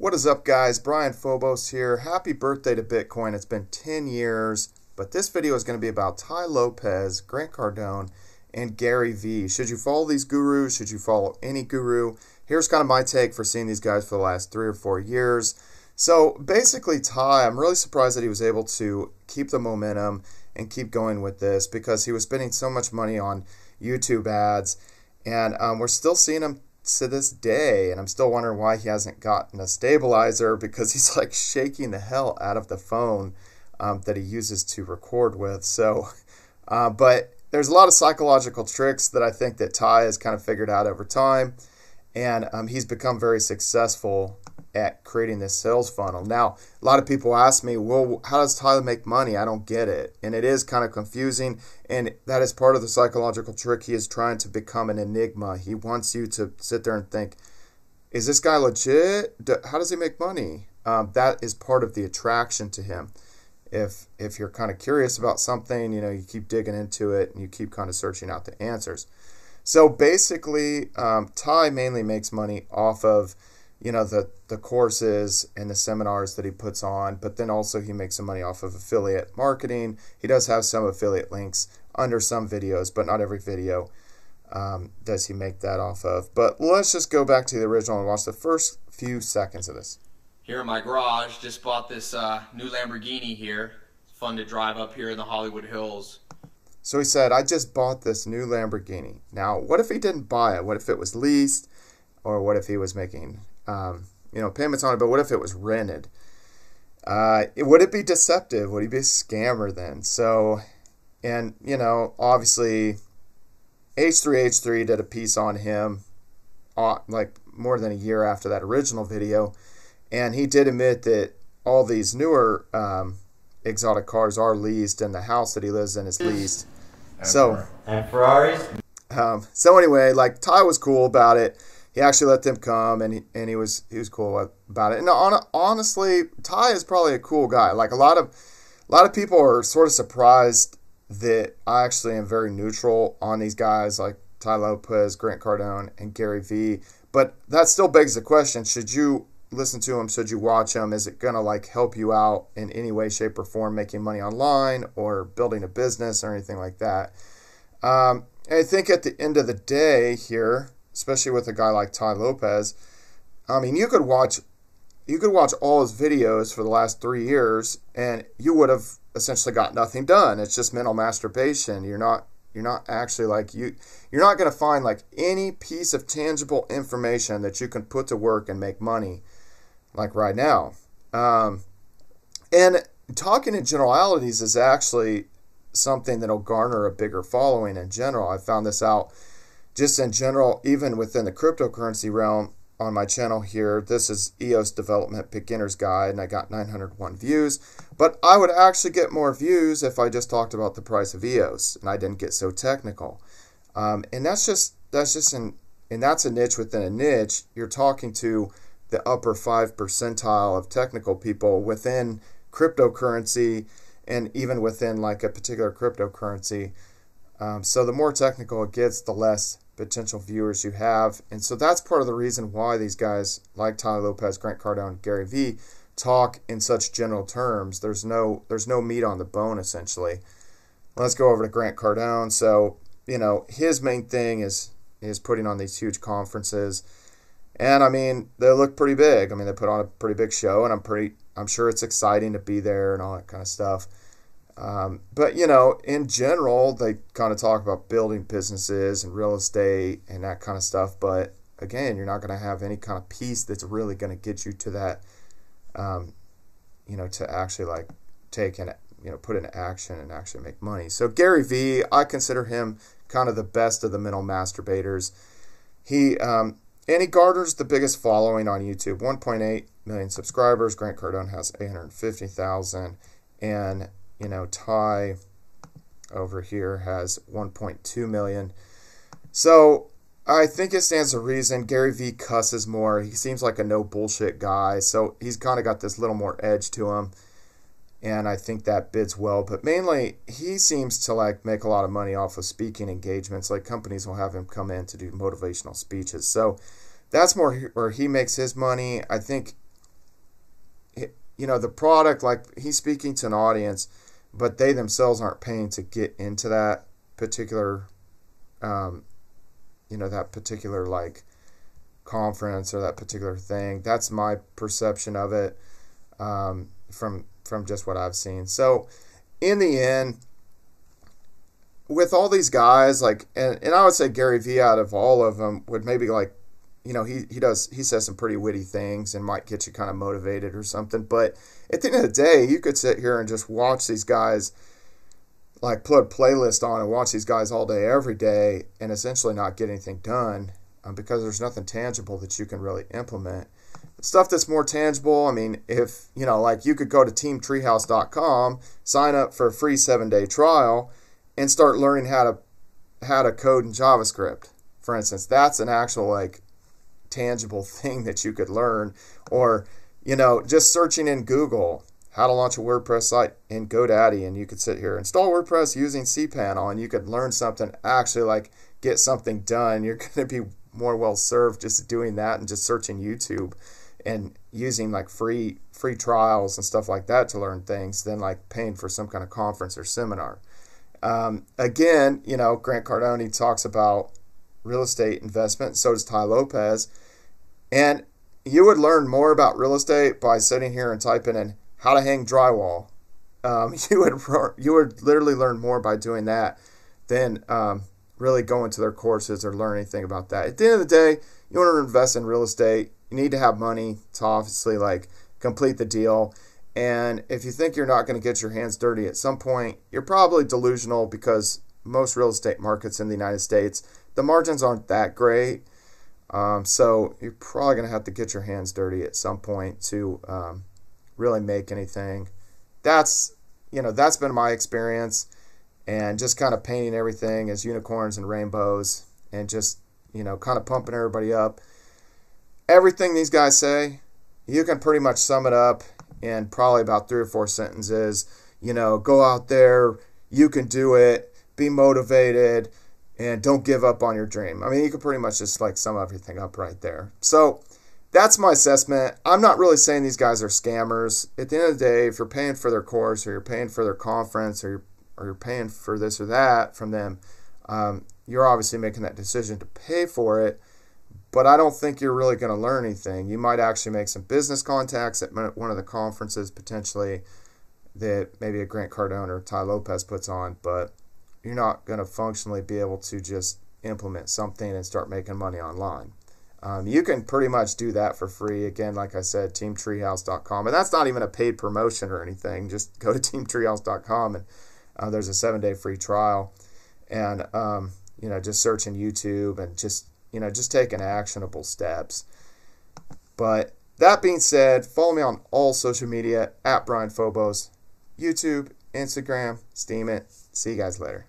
What is up, guys? Brian Phobos here. Happy birthday to Bitcoin. It's been 10 years, but this video is going to be about Tai Lopez, Grant Cardone, and Gary V. Should you follow these gurus? Should you follow any guru? Here's kind of my take for seeing these guys for the last 3 or 4 years. So basically, Tai, I'm really surprised that he was able to keep the momentum and keep going with this because he was spending so much money on YouTube ads, and we're still seeing him to this day, and I'm still wondering why he hasn't gotten a stabilizer, because he's like shaking the hell out of the phone that he uses to record with. So but there's a lot of psychological tricks that I think that Tai has kind of figured out over time, and he's become very successful at creating this sales funnel. Now, a lot of people ask me, well, how does Tai make money? I don't get it. And it is kind of confusing, and that is part of the psychological trick. He is trying to become an enigma. He wants you to sit there and think, is this guy legit? How does he make money? That is part of the attraction to him. If you're kind of curious about something, you keep digging into it and you keep kind of searching out the answers. So basically, Tai mainly makes money off of the courses and the seminars that he puts on, but then also he makes some money off of affiliate marketing. He does have some affiliate links under some videos, but not every video does he make that off of. But let's just go back to the original and watch the first few seconds of this. Here in my garage, just bought this new Lamborghini here. It's fun to drive up here in the Hollywood Hills. So he said, I just bought this new Lamborghini. Now, what if he didn't buy it? What if it was leased? Or what if he was making payments on it, but what if it was rented? Would it be deceptive? Would he be a scammer then? So, and obviously H3H3 did a piece on him like more than a year after that original video, and he did admit that all these newer exotic cars are leased, and the house that he lives in is leased. And Ferraris. So anyway, like, Tai was cool about it. He actually let them come, and he was cool about it. And honestly, Tai is probably a cool guy. Like, a lot of people are sort of surprised that I actually am very neutral on these guys like Tai Lopez, Grant Cardone, and Gary V. But that still begs the question: should you listen to him? Should you watch him? Is it gonna help you out in any way, shape, or form, making money online or building a business or anything like that? I think at the end of the day here, especially with a guy like Tai Lopez, I mean, you could watch all his videos for the last 3 years, and you would have essentially got nothing done. It's just mental masturbation. You're not actually you're not going to find any piece of tangible information that you can put to work and make money like right now. And talking in generalities is actually something that'll garner a bigger following in general. I found this out just in general, even within the cryptocurrency realm. On my channel here, this is EOS Development Beginner's Guide, and I got 901 views. But I would actually get more views if I just talked about the price of EOS and I didn't get so technical. And that's a niche within a niche. You're talking to the upper 5 percentile of technical people within cryptocurrency, and even within a particular cryptocurrency. So the more technical it gets, the less potential viewers you have. And so that's part of the reason why these guys like Tai Lopez, Grant Cardone, Gary V talk in such general terms. There's no meat on the bone, essentially. Let's go over to Grant Cardone. So, his main thing is putting on these huge conferences. And I mean, they look pretty big. I mean, they put on a pretty big show, and I'm sure it's exciting to be there and all that kind of stuff. But, in general, they kind of talk about building businesses and real estate and that kind of stuff. But, again, you're not going to have any kind of piece that's really going to get you to that, to actually, take and, put into action and actually make money. So, Gary V, I consider him kind of the best of the mental masturbators. He garners the biggest following on YouTube, 1.8 million subscribers. Grant Cardone has 850,000, and Tai over here has 1.2 million. So I think it stands to reason. Gary V cusses more. He seems like a no bullshit guy. So he's kind of got this little more edge to him. And I think that bids well. But mainly, he seems to make a lot of money off of speaking engagements. Companies will have him come in to do motivational speeches. So that's more where he makes his money. I think the product, like he's speaking to an audience, but they themselves aren't paying to get into that particular, that particular like conference or that particular thing. That's my perception of it, from just what I've seen. So in the end, with all these guys, like, and I would say Gary Vee out of all of them would maybe like, he says some pretty witty things and might get you kind of motivated or something. But at the end of the day, you could sit here and just watch these guys, like put a playlist on and watch these guys all day, every day, and essentially not get anything done, because there's nothing tangible that you can really implement. Stuff that's more tangible, I mean, if, like you could go to teamtreehouse.com, sign up for a free 7-day trial, and start learning how to code in JavaScript, for instance. That's an actual, like, tangible thing that you could learn. Or, just searching in Google how to launch a WordPress site in GoDaddy, and you could sit here, install WordPress using cPanel, and you could learn something, actually, like, get something done. You're going to be more well served just doing that and just searching YouTube and using like free trials and stuff like that to learn things than like paying for some kind of conference or seminar. Again, Grant Cardone talks about real estate investment. So does Tai Lopez. And you would learn more about real estate by sitting here and typing in how to hang drywall. You would literally learn more by doing that than really going to their courses or learn anything about that. At the end of the day, you want to invest in real estate. You need to have money to obviously like complete the deal. And if you think you're not going to get your hands dirty at some point, you're probably delusional, because most real estate markets in the United States, the margins aren't that great. So you're probably going to have to get your hands dirty at some point to really make anything. That's been my experience, and just kind of painting everything as unicorns and rainbows and just, kind of pumping everybody up. Everything these guys say, you can pretty much sum it up in probably about 3 or 4 sentences. Go out there, you can do it, be motivated, and don't give up on your dream. I mean, you can pretty much just like sum everything up right there. So that's my assessment. I'm not really saying these guys are scammers. At the end of the day, if you're paying for their course, or you're paying for their conference, or you're paying for this or that from them, you're obviously making that decision to pay for it. But I don't think you're really going to learn anything. You might actually make some business contacts at one of the conferences, potentially, that maybe a Grant Cardone or Tai Lopez puts on, but you're not going to functionally be able to just implement something and start making money online. You can pretty much do that for free. Again, like I said, teamtreehouse.com. And that's not even a paid promotion or anything. Just go to teamtreehouse.com, and there's a 7-day free trial. And, just searching YouTube and just taking actionable steps. But that being said, follow me on all social media at Brian Phobos, YouTube, Instagram, Steam it. See you guys later.